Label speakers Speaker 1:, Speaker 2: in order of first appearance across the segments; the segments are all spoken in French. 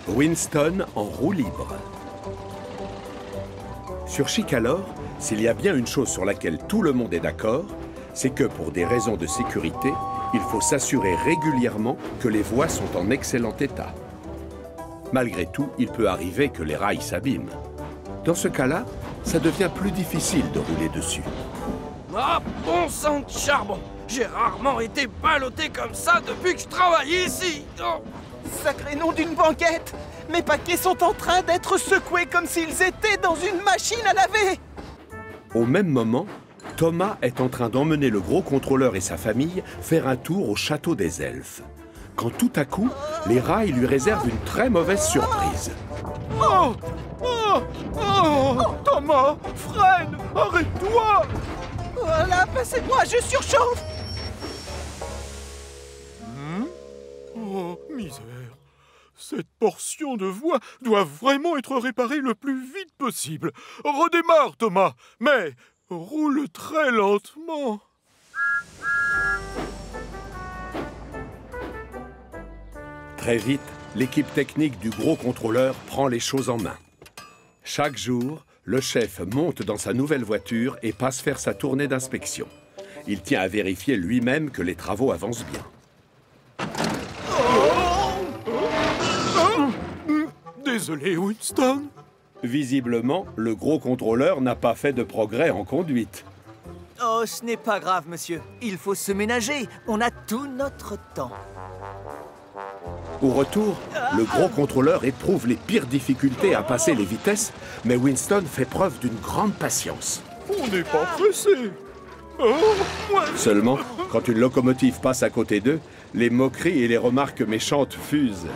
Speaker 1: Winston en roue libre. Sur Chicalor, s'il y a bien une chose sur laquelle tout le monde est d'accord, c'est que pour des raisons de sécurité, il faut s'assurer régulièrement que les voies sont en excellent état. Malgré tout, il peut arriver que les rails s'abîment. Dans ce cas-là, ça devient plus difficile de rouler dessus.
Speaker 2: Ah, bon sang de charbon! J'ai rarement été ballotté comme ça depuis que je travaille ici! Oh.
Speaker 3: Sacré nom d'une banquette! Mes paquets sont en train d'être secoués comme s'ils étaient dans une machine à laver!
Speaker 1: Au même moment, Thomas est en train d'emmener le gros contrôleur et sa famille faire un tour au château des elfes. Quand tout à coup, les rails lui réservent une très mauvaise surprise.
Speaker 3: Oh! Oh! Oh! Thomas! Freine! Arrête-toi! Voilà, passez-moi, je surchauffe!
Speaker 4: Oh, misère. Cette portion de voie doit vraiment être réparée le plus vite possible. Redémarre, Thomas, mais roule très lentement.
Speaker 1: Très vite, l'équipe technique du gros contrôleur prend les choses en main. Chaque jour, le chef monte dans sa nouvelle voiture et passe faire sa tournée d'inspection. Il tient à vérifier lui-même que les travaux avancent bien.
Speaker 4: Désolé, Winston.
Speaker 1: Visiblement, le gros contrôleur n'a pas fait de progrès en conduite.
Speaker 3: Oh, ce n'est pas grave, monsieur. Il faut se ménager. On a tout notre temps.
Speaker 1: Au retour, le gros contrôleur éprouve les pires difficultés à passer les vitesses, mais Winston fait preuve d'une grande patience.
Speaker 4: On n'est pas pressé. Oh, ouais.
Speaker 1: Seulement, quand une locomotive passe à côté d'eux, les moqueries et les remarques méchantes fusent.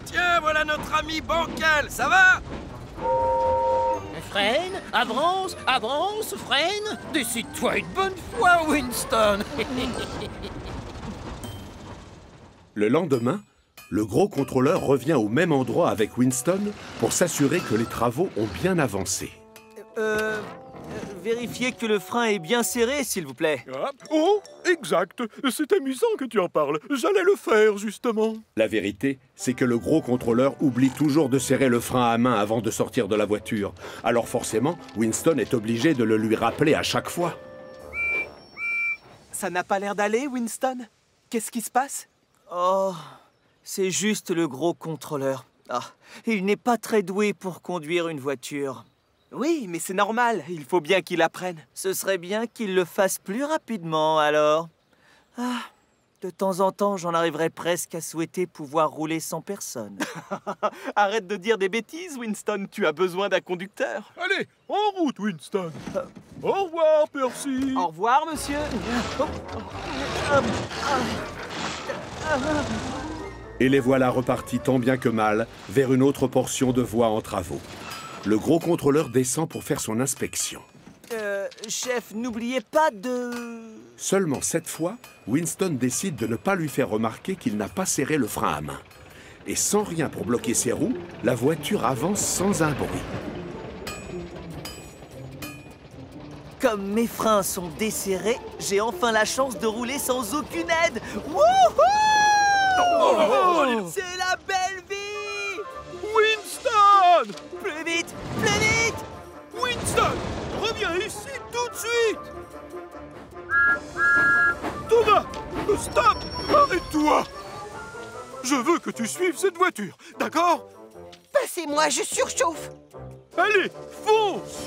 Speaker 2: Tiens, voilà notre ami bancal, ça va?
Speaker 5: Freine, avance, avance, freine. Décide-toi une bonne fois, Winston.
Speaker 1: Le lendemain, le gros contrôleur revient au même endroit avec Winston pour s'assurer que les travaux ont bien avancé.
Speaker 3: Vérifiez que le frein est bien serré, s'il vous plaît.
Speaker 4: Ah, oh, exact. C'est amusant que tu en parles. J'allais le faire, justement.
Speaker 1: La vérité, c'est que le gros contrôleur oublie toujours de serrer le frein à main avant de sortir de la voiture. Alors forcément, Winston est obligé de le lui rappeler à chaque fois.
Speaker 3: Ça n'a pas l'air d'aller, Winston? Qu'est-ce qui se passe? Oh, c'est juste le gros contrôleur. Ah, il n'est pas très doué pour conduire une voiture. Oui, mais c'est normal, il faut bien qu'il apprenne. Ce serait bien qu'il le fasse plus rapidement, alors. Ah, de temps en temps, j'en arriverais presque à souhaiter pouvoir rouler sans personne. Arrête de dire des bêtises, Winston, tu as besoin d'un conducteur.
Speaker 4: Allez, en route, Winston. Au revoir, Percy.
Speaker 3: Au revoir, monsieur.
Speaker 1: Et les voilà repartis tant bien que mal vers une autre portion de voie en travaux. Le gros contrôleur descend pour faire son inspection.
Speaker 3: Chef, n'oubliez pas de...
Speaker 1: Seulement cette fois, Winston décide de ne pas lui faire remarquer qu'il n'a pas serré le frein à main. Et sans rien pour bloquer ses roues, la voiture avance sans un bruit.
Speaker 3: Comme mes freins sont desserrés, j'ai enfin la chance de rouler sans aucune aide. Wouhou! C'est la belle vie!
Speaker 4: Winston!
Speaker 3: Plus vite! Plus vite!
Speaker 4: Winston! Reviens ici tout de suite! Thomas! Stop! Arrête-toi! Je veux que tu suives cette voiture, d'accord?
Speaker 3: Passez-moi, je surchauffe!
Speaker 4: Allez, fonce!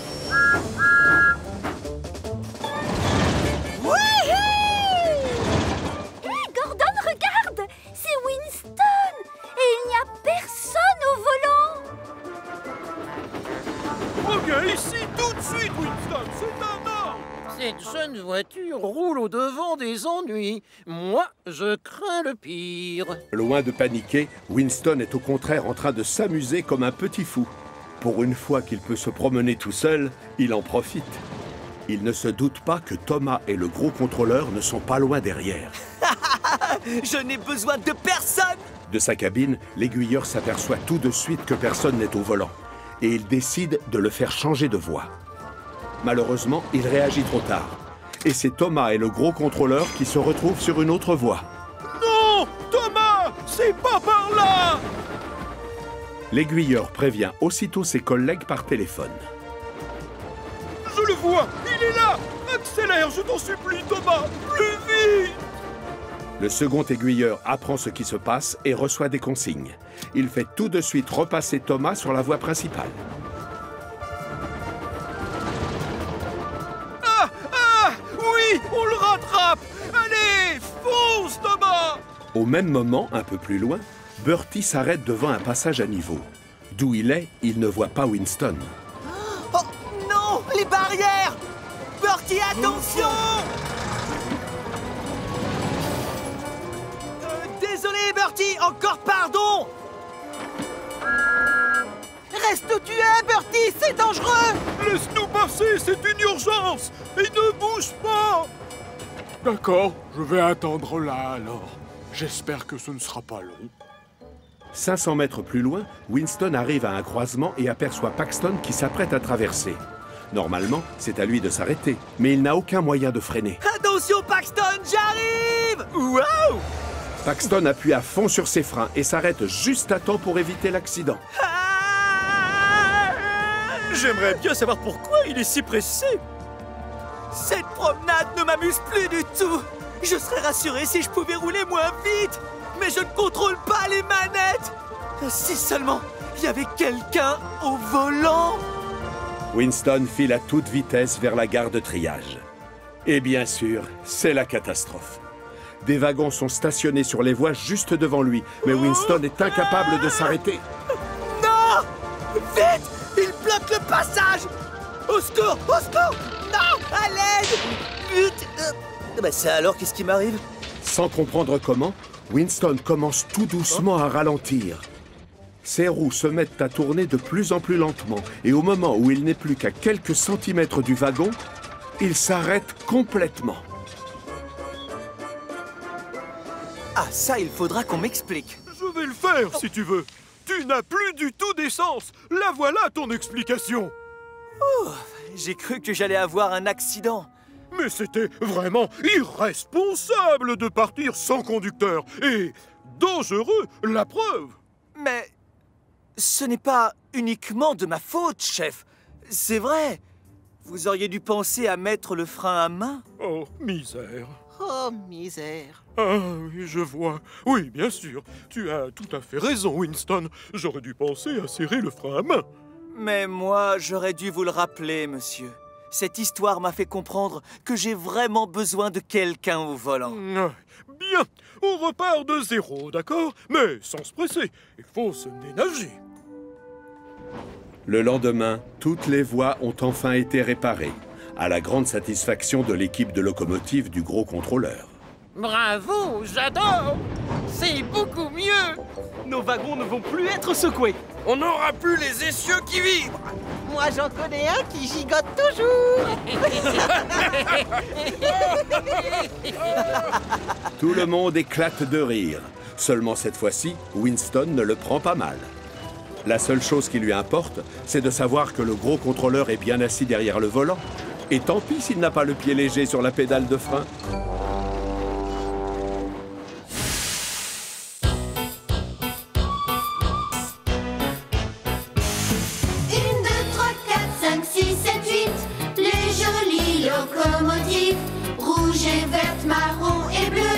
Speaker 6: Gordon, regarde! C'est Winston! Et il n'y a personne au volant!
Speaker 4: Reviens ici tout de suite, Winston! C'est un ordre!
Speaker 5: Cette jeune voiture roule au-devant des ennuis. Moi, je crains le pire.
Speaker 1: Loin de paniquer, Winston est au contraire en train de s'amuser comme un petit fou. Pour une fois qu'il peut se promener tout seul, il en profite. Il ne se doute pas que Thomas et le gros contrôleur ne sont pas loin derrière.
Speaker 3: Je n'ai besoin de personne!
Speaker 1: De sa cabine, l'aiguilleur s'aperçoit tout de suite que personne n'est au volant. Et il décide de le faire changer de voie. Malheureusement, il réagit trop tard. Et c'est Thomas et le gros contrôleur qui se retrouvent sur une autre voie.
Speaker 4: Non! Thomas! C'est pas par là!
Speaker 1: L'aiguilleur prévient aussitôt ses collègues par téléphone.
Speaker 4: Je le vois! Il est là! Accélère, je t'en supplie, Thomas! Plus vite!
Speaker 1: Le second aiguilleur apprend ce qui se passe et reçoit des consignes. Il fait tout de suite repasser Thomas sur la voie principale.
Speaker 4: Oui, on le rattrape! Allez, fonce, Thomas!
Speaker 1: Au même moment, un peu plus loin, Bertie s'arrête devant un passage à niveau. D'où il est, il ne voit pas Winston.
Speaker 3: Oh non, les barrières! Bertie, attention! Désolé, Bertie, encore pardon! Reste où tu es, Bertie, c'est dangereux!
Speaker 4: Laisse-nous passer, c'est une urgence! Et ne bouge pas! D'accord, je vais attendre là alors. J'espère que ce ne sera pas long.
Speaker 1: 500 mètres plus loin, Winston arrive à un croisement et aperçoit Paxton qui s'apprête à traverser. Normalement, c'est à lui de s'arrêter, mais il n'a aucun moyen de freiner.
Speaker 3: Attention, Paxton, j'arrive! Waouh!
Speaker 1: Paxton appuie à fond sur ses freins et s'arrête juste à temps pour éviter l'accident.
Speaker 3: J'aimerais bien savoir pourquoi il est si pressé. Cette promenade ne m'amuse plus du tout. Je serais rassuré si je pouvais rouler moins vite. Mais je ne contrôle pas les manettes. Si seulement il y avait quelqu'un au volant.
Speaker 1: Winston file à toute vitesse vers la gare de triage. Et bien sûr, c'est la catastrophe. Des wagons sont stationnés sur les voies juste devant lui, mais Winston est incapable de s'arrêter.
Speaker 3: Non! Vite! Il bloque le passage! Au secours! Au secours! Non! À l'aide! Vite! Ça alors, qu'est-ce qui m'arrive?
Speaker 1: Sans comprendre comment, Winston commence tout doucement à ralentir. Ses roues se mettent à tourner de plus en plus lentement, et au moment où il n'est plus qu'à quelques centimètres du wagon, il s'arrête complètement.
Speaker 3: Ah, ça, il faudra qu'on m'explique.
Speaker 4: Je vais le faire si tu veux. Tu n'as plus du tout d'essence. La voilà ton explication.
Speaker 3: J'ai cru que j'allais avoir un accident.
Speaker 4: Mais c'était vraiment irresponsable de partir sans conducteur. Et dangereux, la preuve.
Speaker 3: Mais ce n'est pas uniquement de ma faute, chef. C'est vrai. Vous auriez dû penser à mettre le frein à main.
Speaker 4: Oh, misère.
Speaker 5: Oh, misère.
Speaker 4: Ah, oui, je vois. Oui, bien sûr. Tu as tout à fait raison, Winston. J'aurais dû penser à serrer le frein à main.
Speaker 3: Mais moi, j'aurais dû vous le rappeler, monsieur. Cette histoire m'a fait comprendre que j'ai vraiment besoin de quelqu'un au volant.
Speaker 4: Bien, on repart de zéro, d'accord? Mais sans se presser, il faut se ménager.
Speaker 1: Le lendemain, toutes les voies ont enfin été réparées, à la grande satisfaction de l'équipe de locomotive du gros contrôleur.
Speaker 5: Bravo, j'adore. C'est beaucoup mieux.
Speaker 3: Nos wagons ne vont plus être secoués.
Speaker 2: On n'aura plus les essieux qui vibrent.
Speaker 5: Moi, j'en connais un qui gigote toujours.
Speaker 1: Tout le monde éclate de rire. Seulement cette fois-ci, Winston ne le prend pas mal. La seule chose qui lui importe, c'est de savoir que le gros contrôleur est bien assis derrière le volant. Et tant pis s'il n'a pas le pied léger sur la pédale de frein.
Speaker 7: 5, 6, 7, 8, les jolies locomotives, rouge et verte, marron et bleu,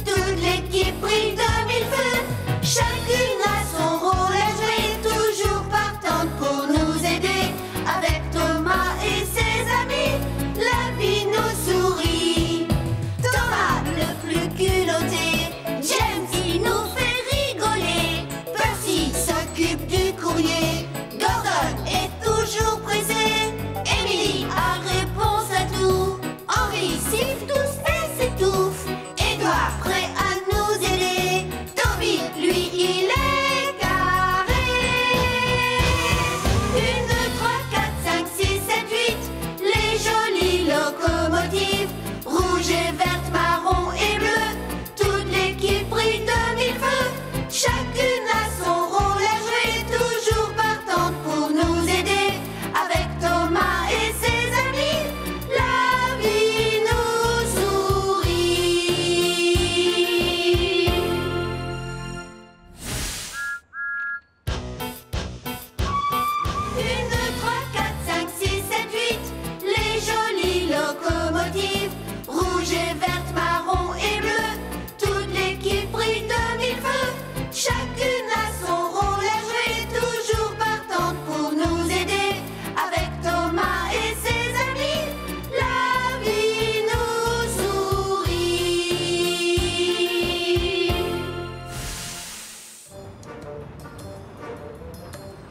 Speaker 7: toute l'équipe brille de mille feux. Chacune a son rôle à jouer, toujours partante pour nous aider. Avec Thomas et ses amis, la vie nous sourit.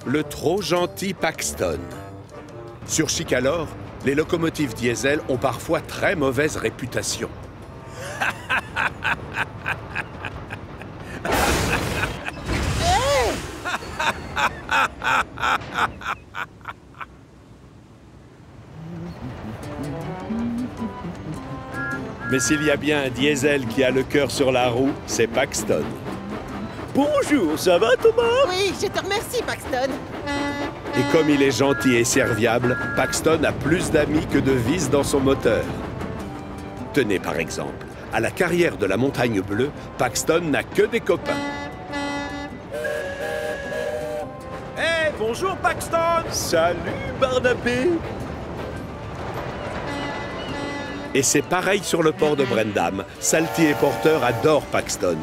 Speaker 1: Le trop gentil Paxton. Sur Chicalor, les locomotives diesel ont parfois très mauvaise réputation. Mais s'il y a bien un diesel qui a le cœur sur la roue, c'est Paxton.
Speaker 8: Bonjour, ça va Thomas?
Speaker 9: Oui, je te remercie, Paxton.
Speaker 1: Et comme il est gentil et serviable, Paxton a plus d'amis que de vis dans son moteur. Tenez par exemple, à la carrière de la Montagne Bleue, Paxton n'a que des copains.
Speaker 8: Hey, bonjour Paxton!
Speaker 1: Salut Barnabé! Et c'est pareil sur le port de Brendam. Salty et Porter adorent Paxton.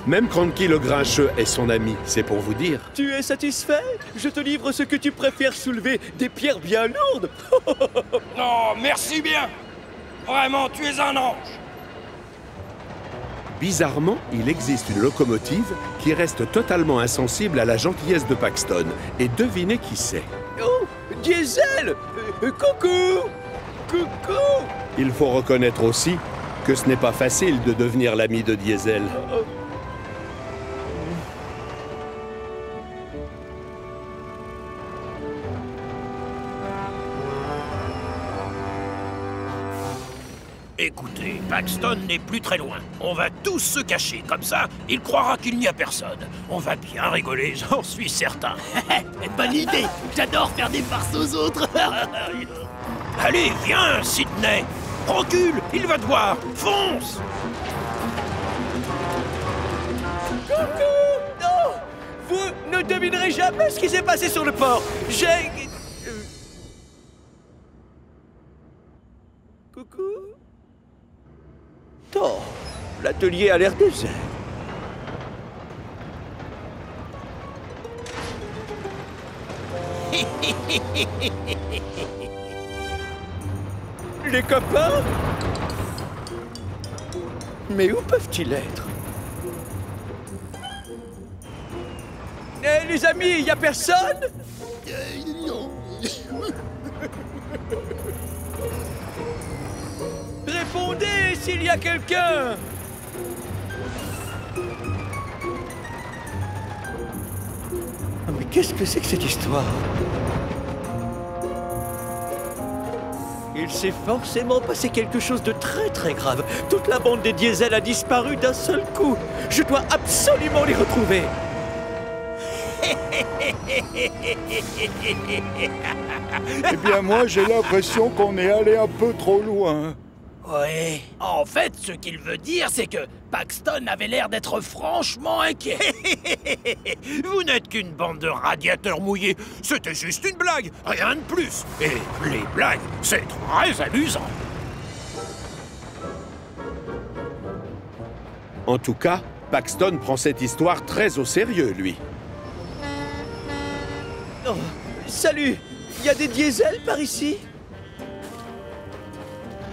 Speaker 1: Même Cranky le Grincheux est son ami, c'est pour vous dire.
Speaker 8: Tu es satisfait? Je te livre ce que tu préfères soulever, des pierres bien lourdes.
Speaker 2: Non, merci bien. Vraiment, tu es un ange.
Speaker 1: Bizarrement, il existe une locomotive qui reste totalement insensible à la gentillesse de Paxton. Et devinez qui c'est.
Speaker 8: Oh, Diesel! Coucou! Coucou!
Speaker 1: Il faut reconnaître aussi que ce n'est pas facile de devenir l'ami de Diesel.
Speaker 5: Écoutez, Paxton n'est plus très loin. On va tous se cacher, comme ça, il croira qu'il n'y a personne. On va bien rigoler, j'en suis certain.
Speaker 9: Bonne idée. J'adore faire des farces aux autres.
Speaker 5: Allez, viens, Sydney. Recule, il va te voir. Fonce.
Speaker 8: Coucou! Non! Vous ne devinerez jamais ce qui s'est passé sur le port. J'ai... Coucou? Oh, l'atelier a l'air désert. Les copains? Mais où peuvent-ils être? Eh, les amis, il y a personne?
Speaker 9: Non.
Speaker 8: Répondez s'il y a quelqu'un! Ah, mais qu'est-ce que c'est que cette histoire? Il s'est forcément passé quelque chose de très grave. Toute la bande des Diesel a disparu d'un seul coup. Je dois absolument les retrouver.
Speaker 4: Eh bien, moi, j'ai l'impression qu'on est allé un peu trop loin.
Speaker 5: Ouais. En fait, ce qu'il veut dire, c'est que Paxton avait l'air d'être franchement inquiet. Vous n'êtes qu'une bande de radiateurs mouillés. C'était juste une blague, rien de plus. Et les blagues, c'est très amusant.
Speaker 1: En tout cas, Paxton prend cette histoire très au sérieux, lui.
Speaker 8: Oh, salut! Il y a des Diesel par ici?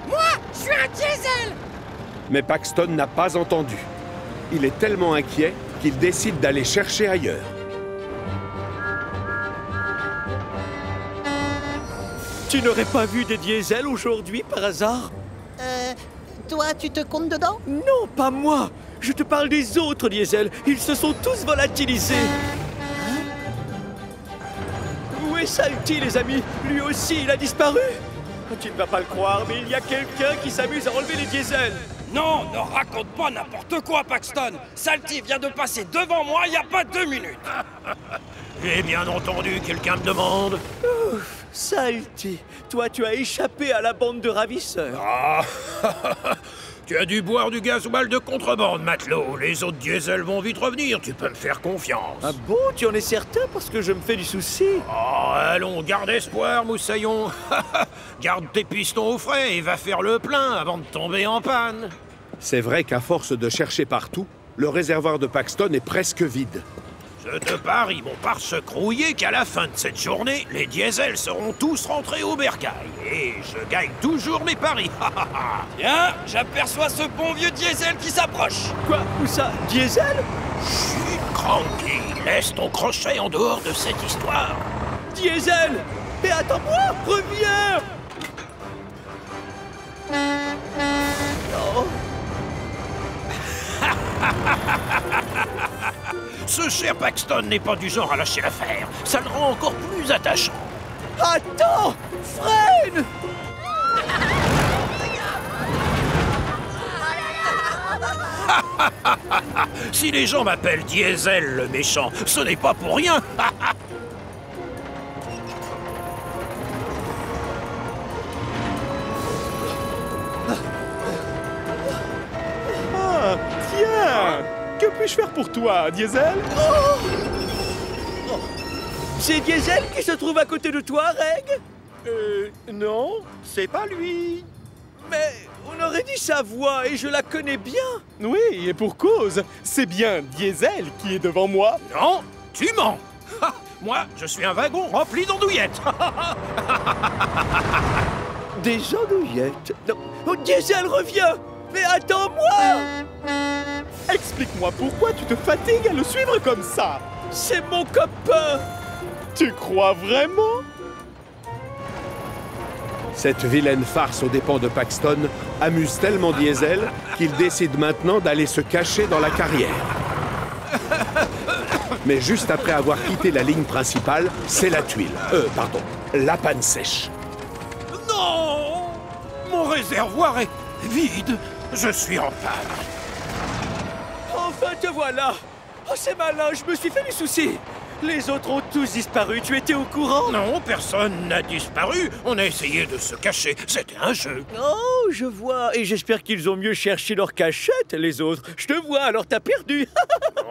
Speaker 9: Moi, je suis un Diesel.
Speaker 1: Mais Paxton n'a pas entendu. Il est tellement inquiet qu'il décide d'aller chercher ailleurs.
Speaker 8: Tu n'aurais pas vu des Diesel aujourd'hui par hasard?
Speaker 9: Toi, tu te comptes dedans?
Speaker 8: Non, pas moi! Je te parle des autres Diesel. Ils se sont tous volatilisés. Où est Salty, les amis? Lui aussi, il a disparu. Tu ne vas pas le croire, mais il y a quelqu'un qui s'amuse à enlever les Diesel.
Speaker 2: Non, ne raconte pas n'importe quoi, Paxton. Salty vient de passer devant moi il n'y a pas 2 minutes.
Speaker 5: J'ai bien entendu, quelqu'un me demande.
Speaker 8: Ouf, Salty, toi tu as échappé à la bande de ravisseurs.
Speaker 5: Ah, tu as dû boire du gasoil de contrebande, matelot. Les autres Diesel vont vite revenir, tu peux me faire confiance.
Speaker 8: Ah bon, tu en es certain? Parce que je me fais du souci.
Speaker 5: Oh, allons, garde espoir, moussaillon. Garde tes pistons au frais et va faire le plein avant de tomber en panne.
Speaker 1: C'est vrai qu'à force de chercher partout, le réservoir de Paxton est presque vide.
Speaker 5: Je te parie mon pare-choc rouillé qu'à la fin de cette journée, les Diesel seront tous rentrés au bercail. Et je gagne toujours mes paris.
Speaker 2: Tiens, j'aperçois ce bon vieux Diesel qui s'approche.
Speaker 8: Quoi? Où ça? Diesel?
Speaker 5: Chut, Cranky, Laisse ton crochet en dehors de cette histoire.
Speaker 8: Diesel! Mais attends-moi! Reviens! Oh.
Speaker 5: Ce cher Paxton n'est pas du genre à lâcher l'affaire. Ça le rend encore plus attachant.
Speaker 8: Attends! Freine!
Speaker 5: Si les gens m'appellent Diesel le méchant, ce n'est pas pour rien.
Speaker 10: Ah, tiens! Que puis-je faire pour toi, Diesel?
Speaker 8: C'est Diesel qui se trouve à côté de toi, Reg?
Speaker 10: Non, c'est pas lui.
Speaker 8: Mais on aurait dit sa voix et je la connais bien.
Speaker 10: Oui, et pour cause, c'est bien Diesel qui est devant moi.
Speaker 5: Non, tu mens. Ha, moi, je suis un wagon rempli d'andouillettes.
Speaker 8: Des andouillettes? Non. Oh, Diesel, reviens! Mais attends-moi!
Speaker 10: Explique-moi pourquoi tu te fatigues à le suivre comme ça.
Speaker 8: C'est mon copain!
Speaker 10: Tu crois vraiment?
Speaker 1: Cette vilaine farce aux dépens de Paxton amuse tellement Diesel qu'il décide maintenant d'aller se cacher dans la carrière. Mais juste après avoir quitté la ligne principale, c'est la tuile. La panne sèche.
Speaker 5: Non! Mon réservoir est vide. Je suis en panne.
Speaker 8: Enfin, te voilà! Oh, c'est malin, je me suis fait du souci! Les autres ont tous disparu, tu étais au courant?
Speaker 5: Non, personne n'a disparu. On a essayé de se cacher. C'était un jeu.
Speaker 8: Oh, je vois. Et j'espère qu'ils ont mieux cherché leur cachette, les autres. Je te vois, alors t'as perdu.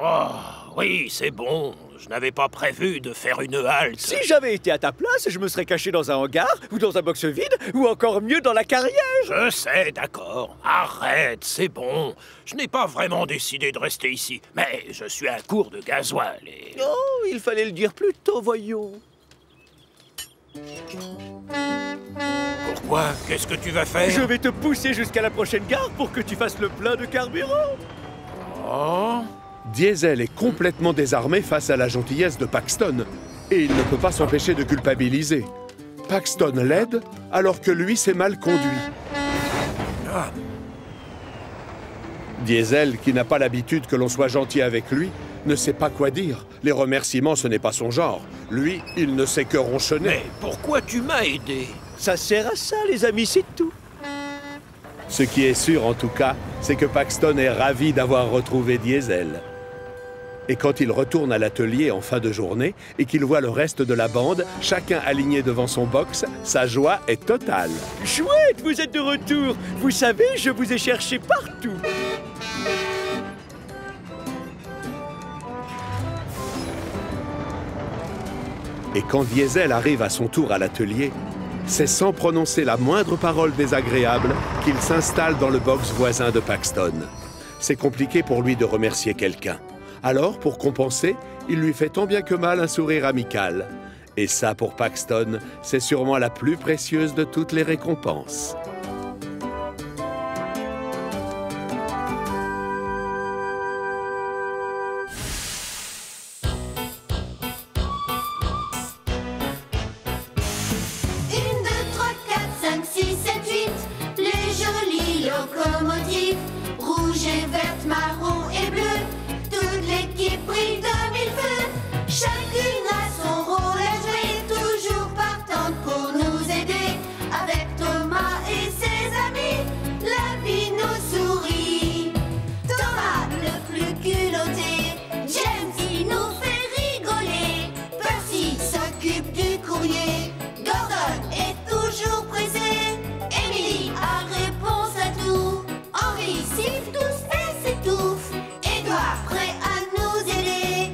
Speaker 5: Oh, oui, c'est bon. Je n'avais pas prévu de faire une halte.
Speaker 8: Si j'avais été à ta place, je me serais caché dans un hangar, ou dans un box vide, ou encore mieux dans la carrière.
Speaker 5: Je sais, d'accord. Arrête, c'est bon. Je n'ai pas vraiment décidé de rester ici, mais je suis à court de gasoil et...
Speaker 8: Oh, il fallait le dire plus tôt, voyons.
Speaker 5: Pourquoi? Qu'est-ce que tu vas faire?
Speaker 8: Je vais te pousser jusqu'à la prochaine gare pour que tu fasses le plein de carburant.
Speaker 5: Oh...
Speaker 1: Diesel est complètement désarmé face à la gentillesse de Paxton, et il ne peut pas s'empêcher de culpabiliser. Paxton l'aide, alors que lui s'est mal conduit. Diesel, qui n'a pas l'habitude que l'on soit gentil avec lui, ne sait pas quoi dire. Les remerciements, ce n'est pas son genre. Lui, il ne sait que ronchonner.
Speaker 5: Mais pourquoi tu m'as aidé?
Speaker 8: Ça sert à ça, les amis, c'est tout.
Speaker 1: Ce qui est sûr, en tout cas, c'est que Paxton est ravi d'avoir retrouvé Diesel. Et quand il retourne à l'atelier en fin de journée et qu'il voit le reste de la bande, chacun aligné devant son box, sa joie est totale.
Speaker 8: Chouette, vous êtes de retour. Vous savez, je vous ai cherché partout.
Speaker 1: Et quand Diesel arrive à son tour à l'atelier, c'est sans prononcer la moindre parole désagréable qu'il s'installe dans le box voisin de Paxton. C'est compliqué pour lui de remercier quelqu'un. Alors, pour compenser, il lui fait tant bien que mal un sourire amical. Et ça, pour Paxton, c'est sûrement la plus précieuse de toutes les récompenses.
Speaker 7: Locomotive, rouge et verte, marron et bleu, toute l'équipe brille de mille feux. Chacune a son rôle à jouer, toujours partante pour nous aider. Avec Thomas et ses amis, la vie nous sourit. Thomas le plus culotté, James qui nous fait rigoler. Percy s'occupe du courrier, Gordon est toujours pressé. Emily a réponse à tout. Henri siffle tous et s'étouffe. Édouard prêt à nous aider.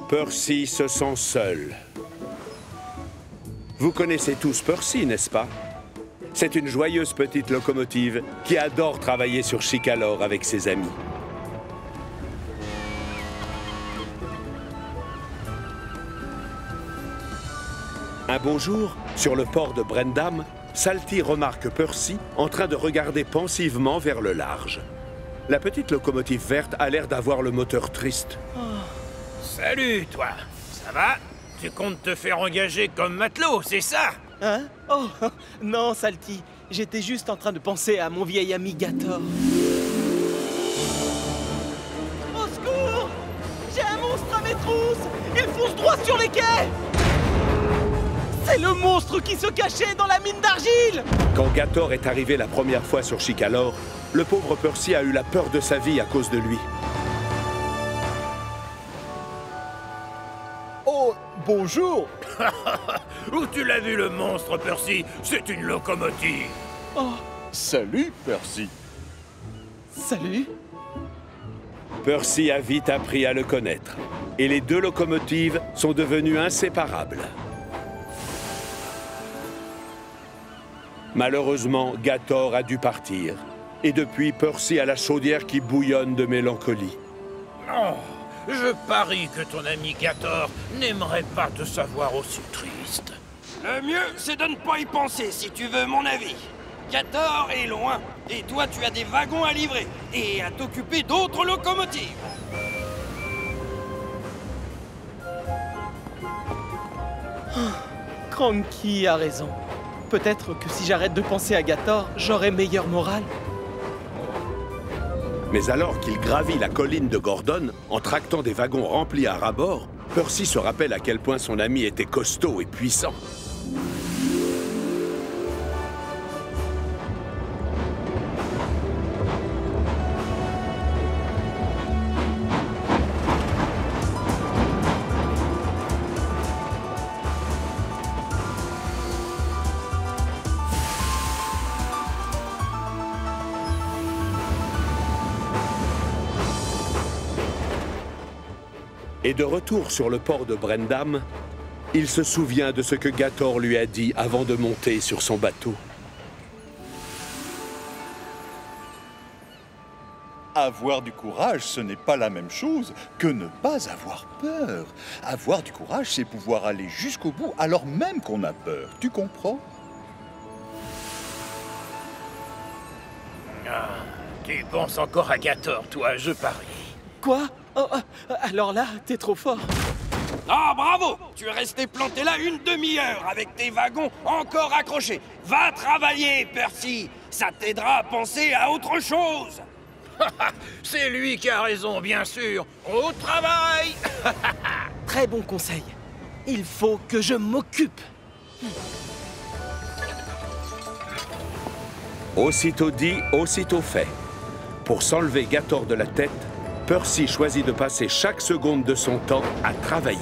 Speaker 1: Percy se sent seul. Vous connaissez tous Percy, n'est-ce pas? C'est une joyeuse petite locomotive qui adore travailler sur Chicalor avec ses amis. Un beau jour, sur le port de Brendam, Salty remarque Percy en train de regarder pensivement vers le large. La petite locomotive verte a l'air d'avoir le moteur triste.
Speaker 5: Salut, toi. Ça va? Tu comptes te faire engager comme matelot, c'est ça?
Speaker 3: Hein? Oh, non, Salty. J'étais juste en train de penser à mon vieil ami Gator. Au secours! J'ai un monstre à mes trousses! Il fonce droit sur les quais! C'est le monstre qui se cachait dans la mine d'argile!
Speaker 1: Quand Gator est arrivé la première fois sur Chicalor, le pauvre Percy a eu la peur de sa vie à cause de lui.
Speaker 10: Oh, bonjour!
Speaker 5: Où tu l'as vu le monstre, Percy? C'est une locomotive.
Speaker 3: Oh,
Speaker 4: Salut, Percy.
Speaker 3: salut!
Speaker 1: Percy a vite appris à le connaître, et les deux locomotives sont devenues inséparables. Malheureusement, Gator a dû partir, et depuis, Percy a la chaudière qui bouillonne de mélancolie.
Speaker 5: Oh, je parie que ton ami Gator n'aimerait pas te savoir aussi triste.
Speaker 2: Le mieux, c'est de ne pas y penser, si tu veux mon avis. Gator est loin, et toi, tu as des wagons à livrer, et à t'occuper d'autres locomotives.
Speaker 3: Cranky a raison. Peut-être que si j'arrête de penser à Gator, j'aurai meilleure morale.
Speaker 1: Mais alors qu'il gravit la colline de Gordon, en tractant des wagons remplis à ras-bord, Percy se rappelle à quel point son ami était costaud et puissant. Et de retour sur le port de Brendam, il se souvient de ce que Gator lui a dit avant de monter sur son bateau.
Speaker 4: Avoir du courage, ce n'est pas la même chose que ne pas avoir peur. Avoir du courage, c'est pouvoir aller jusqu'au bout alors même qu'on a peur. Tu comprends?
Speaker 5: Ah, tu penses encore à Gator, toi, je parie.
Speaker 3: Quoi? Oh, alors là, t'es trop fort.
Speaker 2: Ah, bravo! Tu es resté planté là une demi-heure avec tes wagons encore accrochés. Va travailler, Percy! Ça t'aidera à penser à autre chose!
Speaker 5: C'est lui qui a raison, bien sûr. Au travail!
Speaker 3: Très bon conseil. Il faut que je m'occupe.
Speaker 1: Aussitôt dit, aussitôt fait. Pour s'enlever Gator de la tête, Percy choisit de passer chaque seconde de son temps à travailler.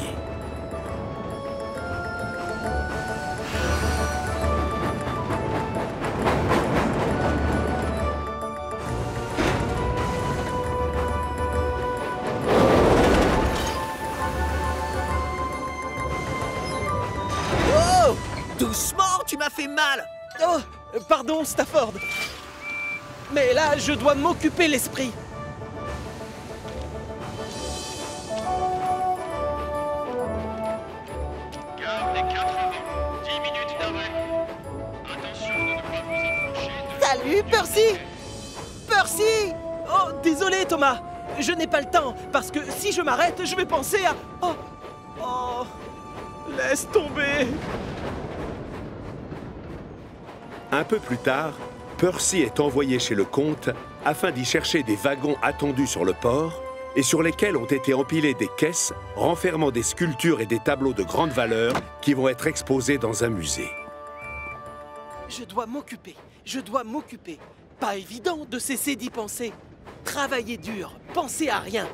Speaker 8: Oh! Doucement, tu m'as fait mal!
Speaker 3: Oh, pardon, Stafford. Mais là, je dois m'occuper l'esprit.
Speaker 11: Gare des 4 vents, 10 minutes d'arrêt. Attention de ne pas vous approcher de...
Speaker 3: Salut, Percy! Percy! Oh, désolé, Thomas. Je n'ai pas le temps, parce que si je m'arrête, je vais penser à... Oh! Oh! Laisse tomber!
Speaker 1: Un peu plus tard, Percy est envoyé chez le comte afin d'y chercher des wagons attendus sur le port et sur lesquels ont été empilées des caisses renfermant des sculptures et des tableaux de grande valeur qui vont être exposés dans un musée.
Speaker 3: Je dois m'occuper. Je dois m'occuper. Pas évident de cesser d'y penser. Travailler dur, penser à rien.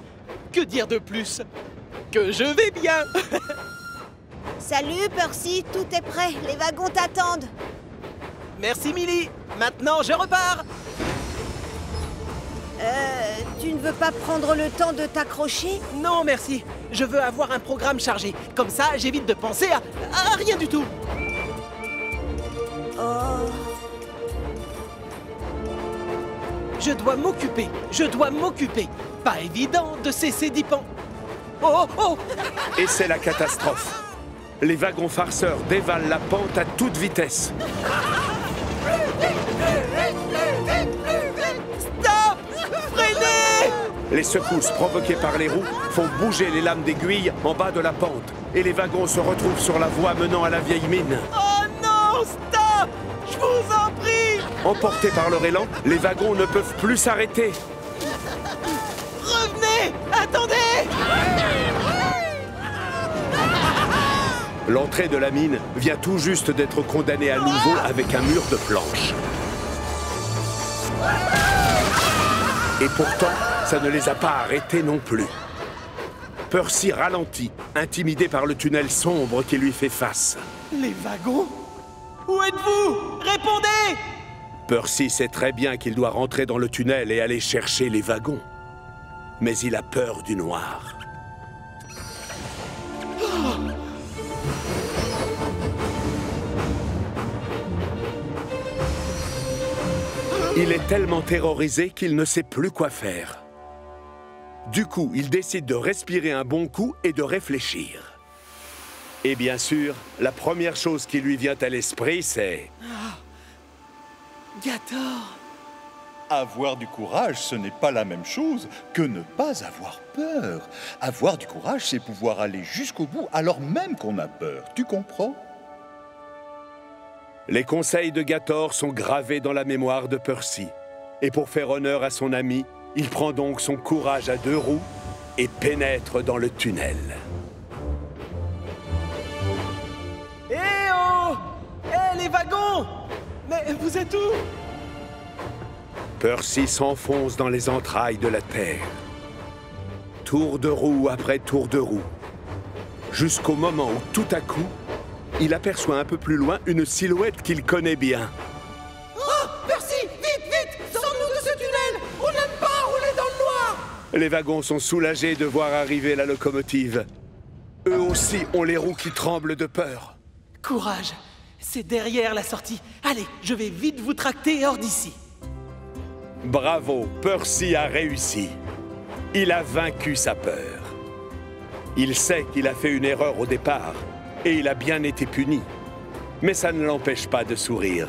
Speaker 3: Que dire de plus? Que je vais bien!
Speaker 6: Salut, Percy, tout est prêt. Les wagons t'attendent.
Speaker 3: Merci, Millie. Maintenant, je repars.
Speaker 6: Tu
Speaker 12: Tu ne veux pas prendre le temps de t'accrocher?
Speaker 5: Non, merci. Je veux avoir un programme chargé. Comme ça, j'évite de penser à rien du tout.
Speaker 12: Oh.
Speaker 5: Je dois m'occuper. Pas évident de cesser d'y penser. Oh, oh!
Speaker 1: Et c'est la catastrophe. Les wagons farceurs dévalent la pente à toute vitesse.
Speaker 5: Stop! Freinez!
Speaker 1: Les secousses provoquées par les roues font bouger les lames d'aiguille en bas de la pente. Et les wagons se retrouvent sur la voie menant à la vieille mine.
Speaker 5: Oh non! Stop! Je vous en prie!
Speaker 1: Emportés par leur élan, les wagons ne peuvent plus s'arrêter.
Speaker 5: Revenez! Attendez!
Speaker 1: L'entrée de la mine vient tout juste d'être condamnée à nouveau avec un mur de planches. Et pourtant, ça ne les a pas arrêtés non plus. Percy ralentit, intimidé par le tunnel sombre qui lui fait face.
Speaker 5: Les wagons? Où êtes-vous? Répondez!
Speaker 1: Percy sait très bien qu'il doit rentrer dans le tunnel et aller chercher les wagons. Mais il a peur du noir. Il est tellement terrorisé qu'il ne sait plus quoi faire. Du coup, il décide de respirer un bon coup et de réfléchir. Et bien sûr, la première chose qui lui vient à l'esprit, c'est...
Speaker 5: Gator!
Speaker 4: Avoir du courage, ce n'est pas la même chose que ne pas avoir peur. Avoir du courage, c'est pouvoir aller jusqu'au bout alors même qu'on a peur. Tu comprends?
Speaker 1: Les conseils de Gator sont gravés dans la mémoire de Percy. Et pour faire honneur à son ami, il prend donc son courage à 2 roues et pénètre dans le tunnel.
Speaker 5: Eh oh! Eh les wagons! Mais vous êtes où?
Speaker 1: Percy s'enfonce dans les entrailles de la terre. Tour de roue après tour de roue. Jusqu'au moment où, tout à coup, il aperçoit un peu plus loin une silhouette qu'il connaît bien.
Speaker 5: Oh! Percy! Vite, vite! Sors-nous de ce tunnel! On n'aime pas rouler dans le noir!
Speaker 1: Les wagons sont soulagés de voir arriver la locomotive. Eux aussi ont les roues qui tremblent de peur.
Speaker 5: Courage! C'est derrière la sortie. Allez, je vais vite vous tracter hors d'ici.
Speaker 1: Bravo, Percy a réussi. Il a vaincu sa peur. Il sait qu'il a fait une erreur au départ, et il a bien été puni. Mais ça ne l'empêche pas de sourire.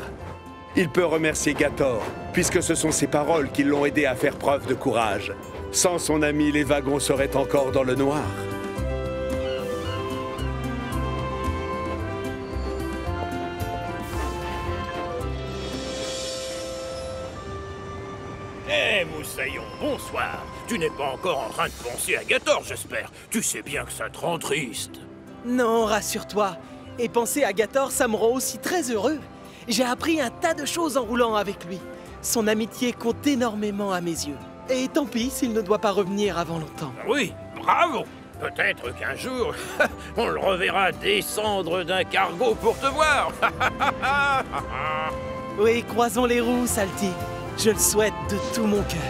Speaker 1: Il peut remercier Gator, puisque ce sont ses paroles qui l'ont aidé à faire preuve de courage. Sans son ami, les wagons seraient encore dans le noir.
Speaker 5: Eh, Moussaillon, bonsoir. Tu n'es pas encore en train de penser à Gator, j'espère. Tu sais bien que ça te rend triste. Non, rassure-toi. Et penser à Gator, ça me rend aussi très heureux. J'ai appris un tas de choses en roulant avec lui. Son amitié compte énormément à mes yeux. Et tant pis s'il ne doit pas revenir avant longtemps.
Speaker 13: Oui, bravo. Peut-être qu'un jour, on le reverra descendre d'un cargo pour te voir.
Speaker 5: Oui, croisons les roues, Salty. Je le souhaite de tout mon cœur.